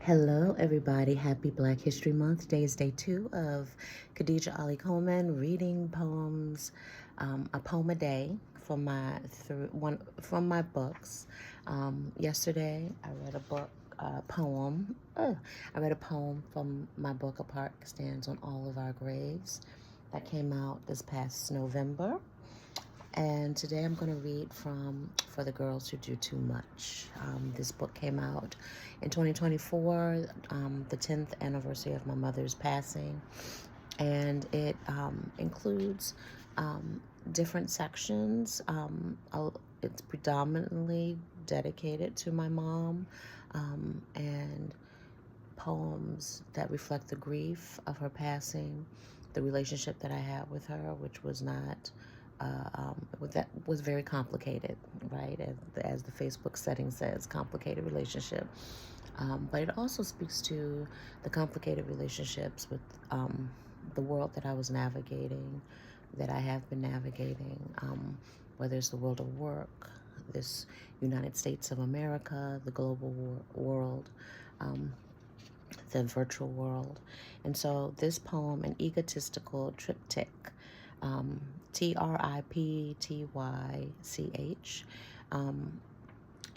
Hello, everybody. Happy Black History Month. Today is day 2 of Khadijah Ali-Coleman reading poems, a poem a day from my books. Yesterday, I read a poem. I read a poem from my book, A Park Stands on All of Our Graves, that came out this past November. And today I'm going to read from For the Girls Who Do Too Much. This book came out in 2024, the 10th anniversary of my mother's passing. And it includes different sections. It's predominantly dedicated to my mom, and poems that reflect the grief of her passing, the relationship that I had with her, which was not that was very complicated, right? As the Facebook setting says, complicated relationship. But it also speaks to the complicated relationships with the world that I was navigating, that I have been navigating, whether it's the world of work, this United States of America, the global world, the virtual world. And so this poem, an egotistical triptych, Triptych.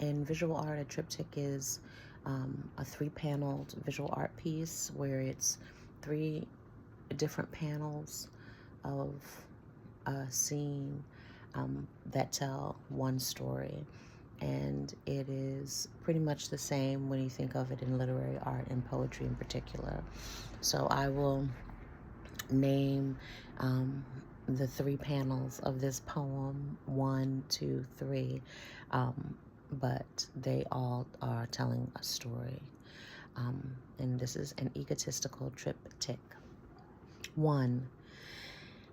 In visual art, a triptych is a 3-paneled visual art piece where it's 3 different panels of a scene that tell one story. And it is pretty much the same when you think of it in literary art and poetry in particular. So I will name the 3 panels of this poem, 1, 2, 3, but they all are telling a story. And this is an egotistical triptych. 1.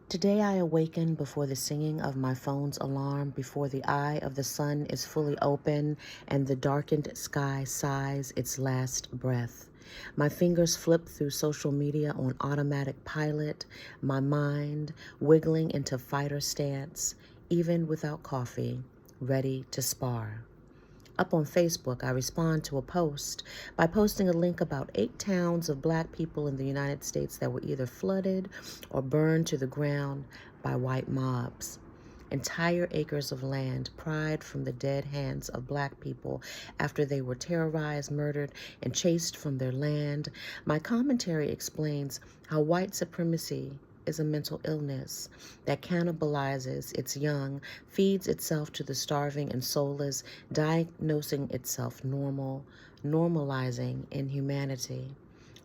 Today I awaken before the singing of my phone's alarm, before the eye of the sun is fully open and the darkened sky sighs its last breath. My fingers flip through social media on automatic pilot, my mind wiggling into fighter stance, even without coffee, ready to spar. Up on Facebook, I respond to a post by posting a link about 8 towns of Black people in the United States that were either flooded or burned to the ground by white mobs. Entire acres of land pried from the dead hands of Black people after they were terrorized, murdered, and chased from their land. My commentary explains how white supremacy is a mental illness that cannibalizes its young, feeds itself to the starving and soulless, diagnosing itself normalizing inhumanity,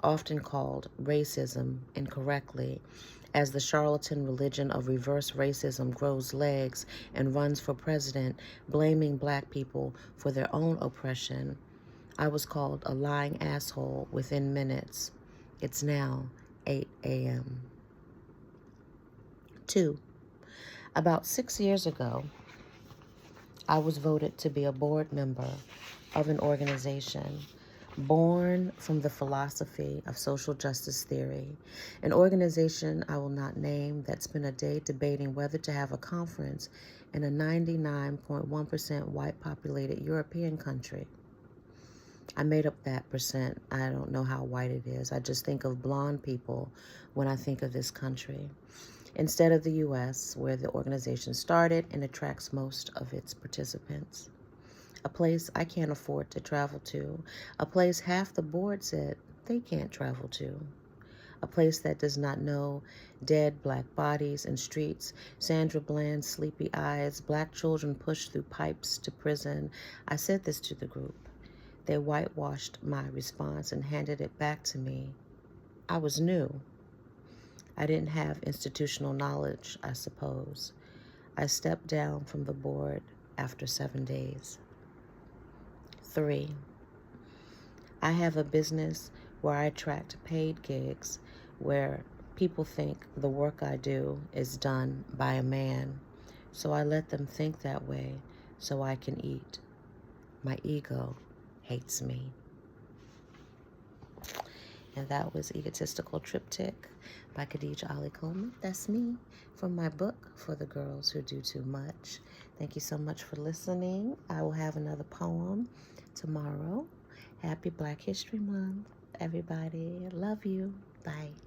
often called racism incorrectly, as the charlatan religion of reverse racism grows legs and runs for president, blaming Black people for their own oppression. I was called a lying asshole within minutes. It's now 8 a.m. 2. About 6 years ago, I was voted to be a board member of an organization born from the philosophy of social justice theory, an organization I will not name that spent a day debating whether to have a conference in a 99.1% white populated European country. I made up that percent. I don't know how white it is. I just think of blonde people when I think of this country, instead of the U.S., where the organization started and attracts most of its participants. A place I can't afford to travel to, a place half the board said they can't travel to, a place that does not know dead Black bodies and streets, Sandra Bland's sleepy eyes, Black children pushed through pipes to prison. I said this to the group. They whitewashed my response and handed it back to me. I was new. I didn't have institutional knowledge, I suppose. I stepped down from the board after 7 days. 3. I have a business where I attract paid gigs, where people think the work I do is done by a man. So I let them think that way so I can eat. My ego hates me. And that was Egotistical Triptych by Khadijah Ali-Coleman. That's me from my book, For the Girls Who Do Too Much. Thank you so much for listening. I will have another poem tomorrow. Happy Black History Month, everybody. Love you. Bye.